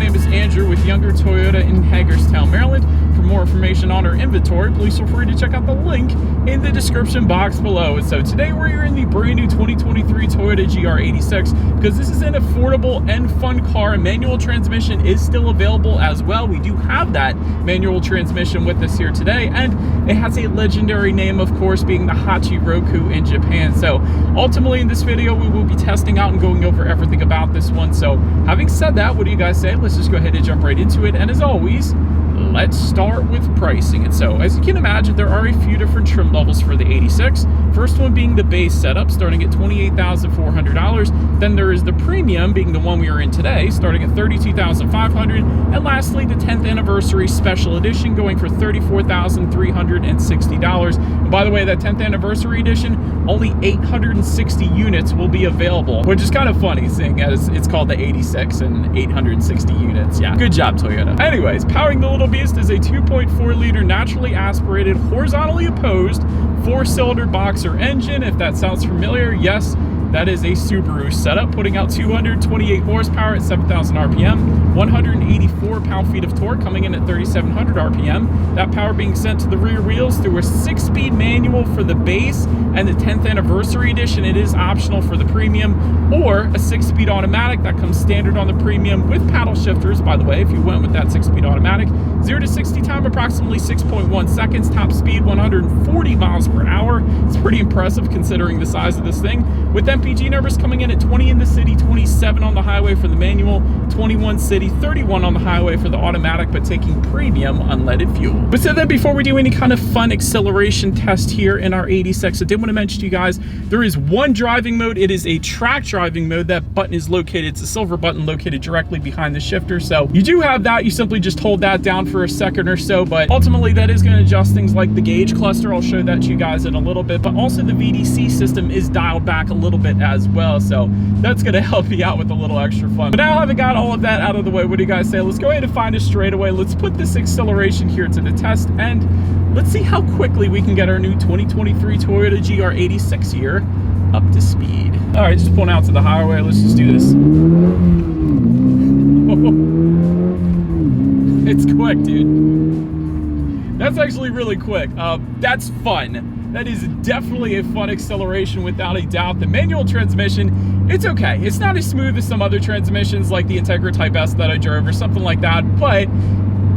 name is Andrew with Younger Toyota in Hagerstown, Maryland. For more information on our inventory, please feel free to check out the link in the description box below. So today we're here in the brand new 2023 Toyota GR86 because this is an affordable and fun car. Manual transmission is still available as well. We do have that manual transmission with us here today, and it has a legendary name, of course, being the Hachiroku in Japan. So ultimately in this video, we will be testing out and going over everything about this one. So having said that, what do you guys say? Let's just go ahead and jump right into it. And as always, let's start with pricing. And so, as you can imagine, there are a few different trim levels for the 86. First one being the base setup, starting at $28,400. Then there is the premium, being the one we are in today, starting at $32,500. And lastly, the 10th anniversary special edition, going for $34,360. And by the way, that 10th anniversary edition, only 860 units will be available, which is kind of funny, seeing as it's called the 86 and 860 units. Yeah, good job, Toyota. Anyways, powering the little beast is a 2.4 liter naturally aspirated, horizontally opposed 4-cylinder boxer engine. If that sounds familiar, yes, that is a Subaru setup, putting out 228 horsepower at 7,000 RPM, 184 pound-feet of torque, coming in at 3,700 RPM. That power being sent to the rear wheels through a 6-speed manual for the base, and the 10th anniversary edition, it is optional for the premium, or a 6-speed automatic that comes standard on the premium with paddle shifters. By the way, if you went with that 6-speed automatic, 0 to 60 time approximately 6.1 seconds, top speed 140 miles per hour. It's pretty impressive considering the size of this thing, with MPG numbers coming in at 20 in the city, 27 on the highway for the manual, 21 city, 31 on the highway for the automatic, but taking premium unleaded fuel. But so then, before we do any kind of fun acceleration test here in our 86, I did want to mention to you guys, there is one driving mode. It is a track driving mode. That button is located, it's a silver button located directly behind the shifter. So you do have that. You simply just hold that down for a second or so, but ultimately that is going to adjust things like the gauge cluster. I'll show that to you guys in a little bit, but also the VDC system is dialed back a little bit as well, so that's going to help you out with a little extra fun. But now, having got all of that out of the way, what do you guys say? Let's go ahead and find a straightaway. Let's put this acceleration here to the test, and let's see how quickly we can get our new 2023 Toyota GR86 here up to speed. All right, just pulling out to the highway. Let's just do this. It's quick, dude. That's actually really quick. That's fun. That is definitely a fun acceleration without a doubt. The manual transmission, it's okay. It's not as smooth as some other transmissions like the Integra Type S that I drove or something like that, but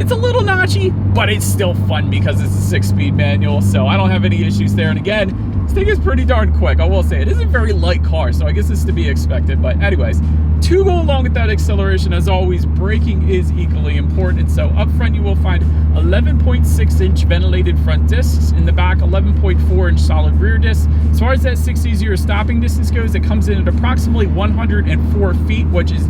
it's a little notchy, but it's still fun because it's a 6-speed manual, so I don't have any issues there. And again, this thing is pretty darn quick. I will say it is a very light car, so I guess it's to be expected. But anyways, to go along with that acceleration, as always, braking is equally important. So up front, you will find 11.6-inch ventilated front discs. In the back, 11.4-inch solid rear discs. As far as that 6E0 stopping distance goes, it comes in at approximately 104 feet, which is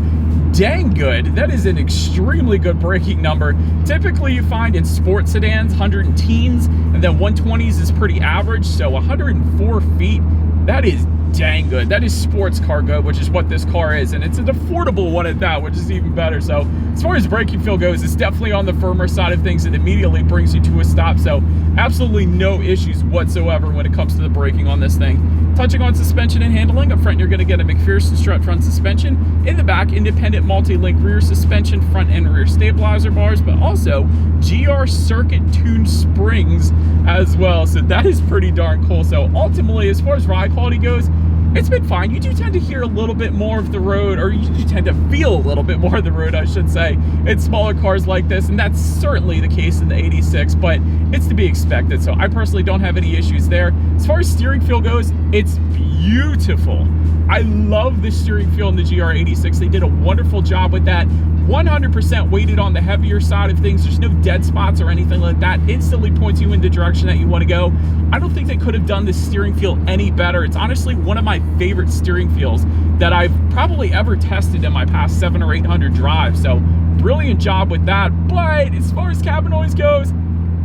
dang good. That is an extremely good braking number. Typically you find in sports sedans 110s, and then 120s is pretty average, so 104 feet, that is dang good. That is sports car good, which is what this car is, and it's an affordable one at that, which is even better. So as far as braking feel goes, it's definitely on the firmer side of things. It immediately brings you to a stop, so absolutely no issues whatsoever when it comes to the braking on this thing. Touching on suspension and handling, up front you're going to get a McPherson strut front suspension. In the back, independent multi-link rear suspension, front and rear stabilizer bars, but also GR circuit tuned springs as well. So that is pretty darn cool. So ultimately, as far as ride quality goes, it's been fine. You do tend to hear a little bit more of the road, or you do tend to feel a little bit more of the road, I should say, in smaller cars like this, and that's certainly the case in the 86, but it's to be expected. So I personally don't have any issues there. As far as steering feel goes, it's beautiful. I love the steering feel in the GR86. They did a wonderful job with that. 100% weighted on the heavier side of things. There's no dead spots or anything like that. Instantly points you in the direction that you want to go. I don't think they could have done the steering feel any better. It's honestly one of my favorite steering feels that I've probably ever tested in my past 700 or 800 drives. So brilliant job with that. But as far as cabin noise goes,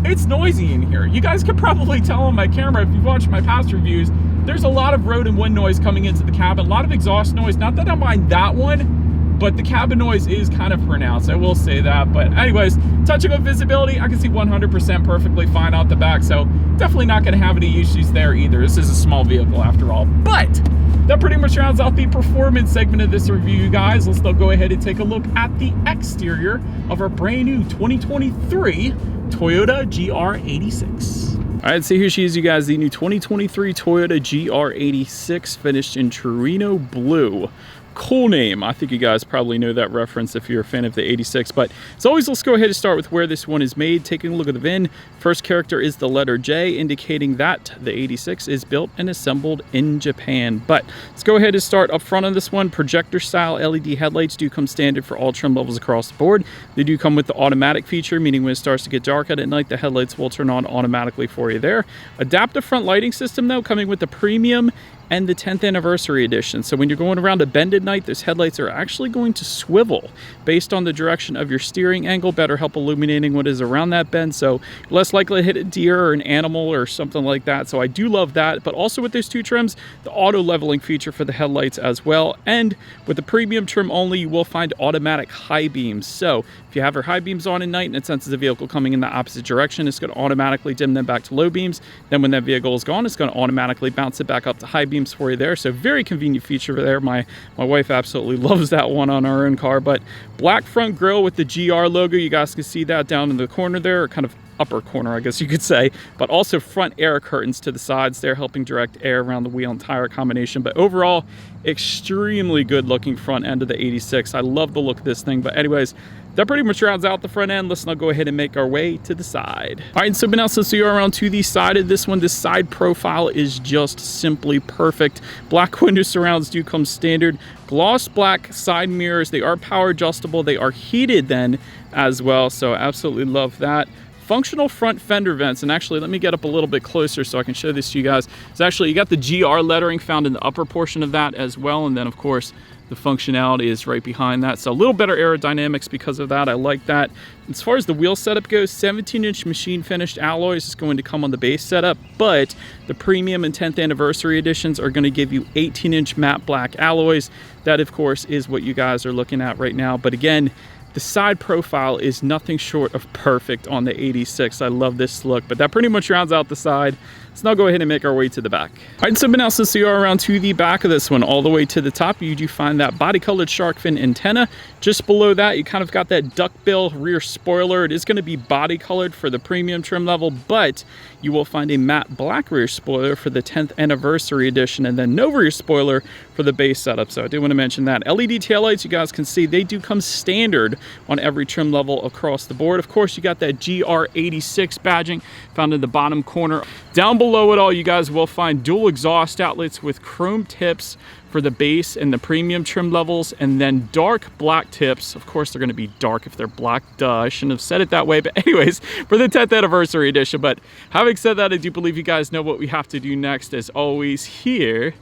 it's noisy in here. You guys could probably tell on my camera if you've watched my past reviews, there's a lot of road and wind noise coming into the cabin, a lot of exhaust noise. Not that I mind that one, but the cabin noise is kind of pronounced, I will say that. But anyways, touching on visibility, I can see 100% perfectly fine out the back, so definitely not going to have any issues there either. This is a small vehicle after all. But that pretty much rounds out the performance segment of this review, guys. Let's now go ahead and take a look at the exterior of our brand new 2023 Toyota GR86. All right, so here she is, you guys, the new 2023 Toyota GR86 finished in Torino Blue. Cool name. I think you guys probably know that reference if you're a fan of the 86, but as always, let's go ahead and start with where this one is made. Taking a look at the VIN, first character is the letter J, indicating that the 86 is built and assembled in Japan. But let's go ahead and start up front on this one. Projector style LED headlights do come standard for all trim levels across the board. They do come with the automatic feature, meaning when it starts to get dark out at night, the headlights will turn on automatically for you there. Adaptive front lighting system, though, coming with the premium and the 10th anniversary edition. So when you're going around a bend at night, those headlights are actually going to swivel based on the direction of your steering angle, better help illuminating what is around that bend. So less likely to hit a deer or an animal or something like that. So I do love that. But also with those two trims, the auto leveling feature for the headlights as well. And with the premium trim only, you will find automatic high beams. So if you have your high beams on at night and it senses a vehicle coming in the opposite direction, it's going to automatically dim them back to low beams. Then when that vehicle is gone, it's going to automatically bounce it back up to high beams for you there. So very convenient feature there. My wife absolutely loves that one on our own car. But black front grille with the GR logo, you guys can see that down in the corner there, or kind of upper corner, I guess you could say, but also front air curtains to the sides there, helping direct air around the wheel and tire combination. But overall, extremely good looking front end of the 86. I love the look of this thing. But anyways, that pretty much rounds out the front end. Let's now go ahead and make our way to the side. All right, so now since we are around to the side of this one, this side profile is just simply perfect. Black window surrounds do come standard. Gloss black side mirrors. They are power adjustable. They are heated then as well. So absolutely love that. Functional front fender vents, and actually let me get up a little bit closer so I can show this to you guys. It's actually, you got the GR lettering found in the upper portion of that as well, and then of course the functionality is right behind that. So a little better aerodynamics because of that. I like that. As far as the wheel setup goes, 17-inch machine finished alloys is going to come on the base setup, but the premium and 10th anniversary editions are going to give you 18-inch matte black alloys. That of course is what you guys are looking at right now. But again, the side profile is nothing short of perfect on the 86. I love this look, but that pretty much rounds out the side. Let's now go ahead and make our way to the back. All right, so now since we are around to the back of this one, all the way to the top, you do find that body-colored shark fin antenna. Just below that, you kind of got that duckbill rear spoiler. It is going to be body-colored for the premium trim level, but you will find a matte black rear spoiler for the 10th anniversary edition, and then no rear spoiler for the base setup. So I do want to mention that. LED taillights, you guys can see, they do come standard on every trim level across the board. Of course, you got that GR86 badging found in the bottom corner. Down below it all, you guys will find dual exhaust outlets with chrome tips for the base and the premium trim levels, and then dark black tips. Of course, they're going to be dark if they're black. Duh, I shouldn't have said it that way. But anyways, for the 10th anniversary edition. But having said that, I do believe you guys know what we have to do next. As always, here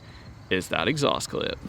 is that exhaust clip.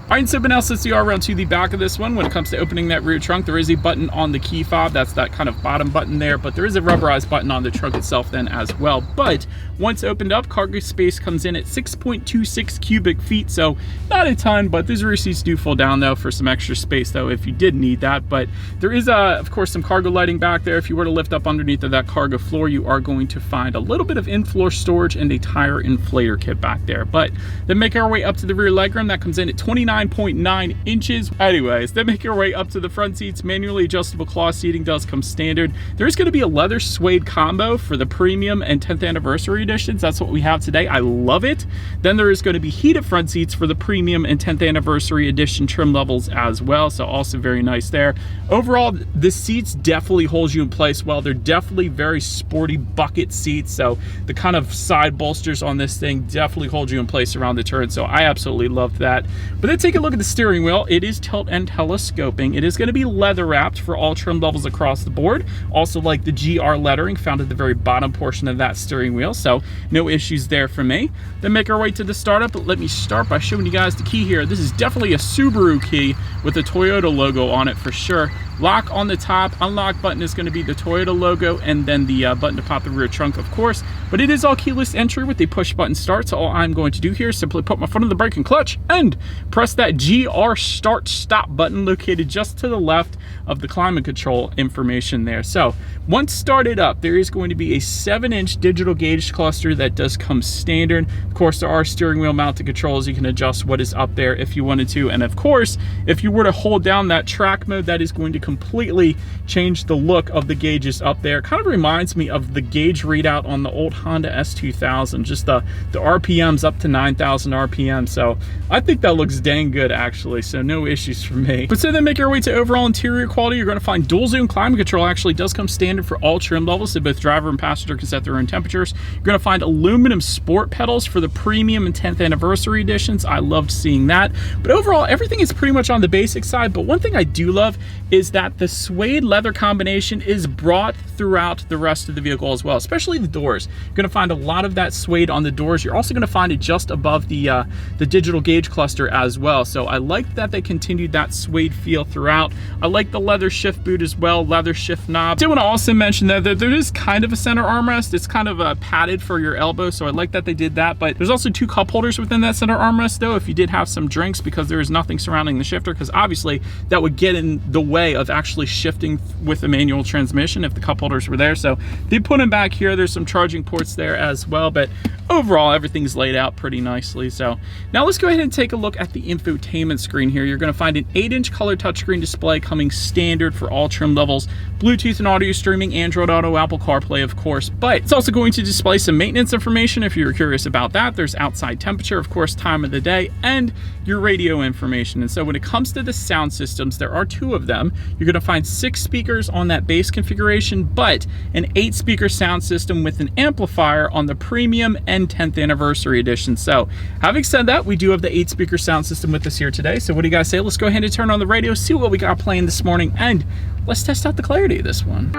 All right, so now since we are around to the back of this one, when it comes to opening that rear trunk, there is a button on the key fob. That's that kind of bottom button there, but there is a rubberized button on the trunk itself then as well. But once opened up, cargo space comes in at 6.26 cubic feet, so not a ton, but these rear seats do fold down though for some extra space though if you did need that. But there is, of course, some cargo lighting back there. If you were to lift up underneath of that cargo floor, you are going to find a little bit of in-floor storage and a tire inflator kit back there. But then make our way up to the rear legroom. That comes in at 29.9 inches. Anyways, then make your way up to the front seats. Manually adjustable cloth seating does come standard. There's going to be a leather suede combo for the premium and 10th anniversary editions. That's what we have today. I love it. Then there is going to be heated front seats for the premium and 10th anniversary edition trim levels as well. So also very nice there. Overall, the seats definitely hold you in place well. They're definitely very sporty bucket seats. So the kind of side bolsters on this thing definitely hold you in place around the turn. So I absolutely loved that. But then take a look at the steering wheel, it is tilt and telescoping. It is going to be leather wrapped for all trim levels across the board. Also like the GR lettering found at the very bottom portion of that steering wheel, so no issues there for me. Then make our way to the startup, but let me start by showing you guys the key here. This is definitely a Subaru key with the Toyota logo on it for sure. Lock on the top, unlock button is going to be the Toyota logo, and then the button to pop the rear trunk, of course. But it is all keyless entry with the push button start, so all I'm going to do here is simply put my foot on the brake and clutch and press that GR start stop button located just to the left of the climate control information there. So once started up, there is going to be a 7-inch digital gauge cluster that does come standard. Of course, there are steering wheel mounted controls. You can adjust what is up there if you wanted to. And of course, if you were to hold down that track mode, that is going to completely change the look of the gauges up there. Kind of reminds me of the gauge readout on the old Honda S2000, just the RPMs up to 9,000 RPM. So I think that looks dang good actually, so no issues for me. But so then make our way to overall interior quality, you're going to find dual zone climate control actually does come standard for all trim levels, so both driver and passenger can set their own temperatures. You're going to find aluminum sport pedals for the premium and 10th anniversary editions. I loved seeing that. But overall, everything is pretty much on the basic side. But one thing I do love is that the suede leather combination is brought throughout the rest of the vehicle as well, especially the doors. You're going to find a lot of that suede on the doors. You're also going to find it just above the digital gauge cluster as well. So I like that they continued that suede feel throughout. I like the leather shift boot as well, leather shift knob. I did want to also mention that there is kind of a center armrest. It's kind of padded for your elbow, so I like that they did that. But there's also 2 cup holders within that center armrest though, if you did have some drinks, because there is nothing surrounding the shifter, because obviously that would get in the way of actually shifting with a manual transmission if the cup holders were there. So they put them back here. There's some charging ports there as well, but overall everything's laid out pretty nicely. So now let's go ahead and take a look at the infotainment screen here. You're going to find an 8-inch color touchscreen display coming standard for all trim levels, Bluetooth and audio streaming, Android Auto, Apple CarPlay of course, but it's also going to display some maintenance information if you're curious about that. There's outside temperature, of course, time of the day, and your radio information. And so when it comes to the sound systems, there are 2 of them. You're going to find 6 speakers on that base configuration, but an 8-speaker sound system with an amplifier on the premium and 10th anniversary edition. So having said that, we do have the 8-speaker sound system with us here today. So what do you guys say? Let's go ahead and turn on the radio, see what we got playing this morning, and let's test out the clarity of this one.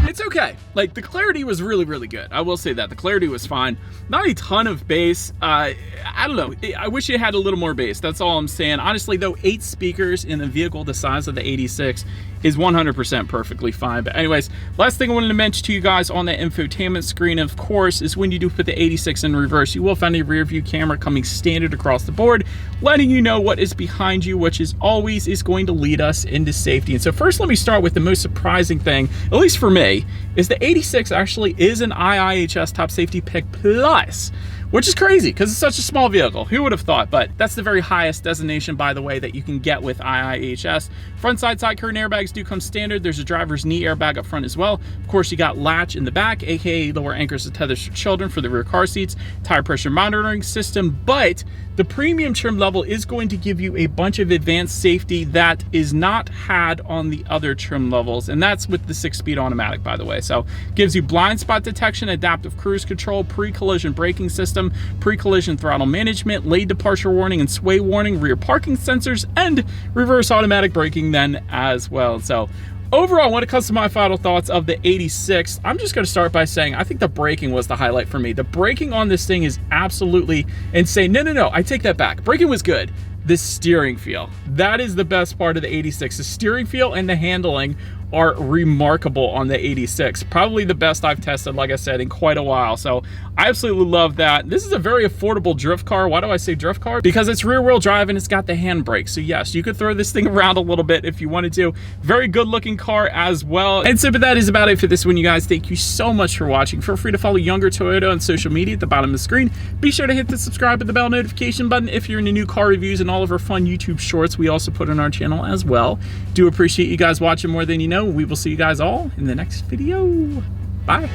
It's okay. Like, the clarity was really, really good. I will say that. The clarity was fine. Not a ton of bass. I don't know. I wish it had a little more bass. That's all I'm saying. Honestly, though, 8 speakers in a vehicle the size of the 86 is 100% perfectly fine. But anyways, last thing I wanted to mention to you guys on that infotainment screen, of course, is when you do put the 86 in reverse, you will find a rear view camera coming standard across the board, letting you know what is behind you, which is always is going to lead us into safety. And so first, let me start with the most surprising thing, at least for me, is the 86 actually is an IIHS Top Safety Pick Plus, which is crazy because it's such a small vehicle. Who would have thought? But that's the very highest designation, by the way, that you can get with IIHS. Front side curtain airbags do come standard. There's a driver's knee airbag up front as well. Of course, you got latch in the back, aka lower anchors and tethers for children for the rear car seats, tire pressure monitoring system, but the premium trim level is going to give you a bunch of advanced safety that is not had on the other trim levels, and that's with the 6-speed automatic, by the way. So gives you blind spot detection, adaptive cruise control, pre-collision braking system, pre-collision throttle management, lane departure warning and sway warning, rear parking sensors, and reverse automatic braking then as well. So overall, when it comes to my final thoughts of the 86, I'm just going to start by saying I think the braking was the highlight for me. The braking on this thing is absolutely insane. No, I take that back. Braking was good. The steering feel, that is the best part of the 86. The steering feel and the handling are remarkable on the 86. Probably the best I've tested, like I said, in quite a while. So I absolutely love that. This is a very affordable drift car. Why do I say drift car? Because it's rear wheel drive and it's got the handbrake. So yes, you could throw this thing around a little bit if you wanted to. Very good looking car as well. And so, but that is about it for this one, you guys. Thank you so much for watching. Feel free to follow Younger Toyota on social media at the bottom of the screen. Be sure to hit the subscribe and the bell notification button if you're into new car reviews and all of our fun YouTube shorts we also put on our channel as well. Do appreciate you guys watching more than you know. We will see you guys all in the next video. Bye.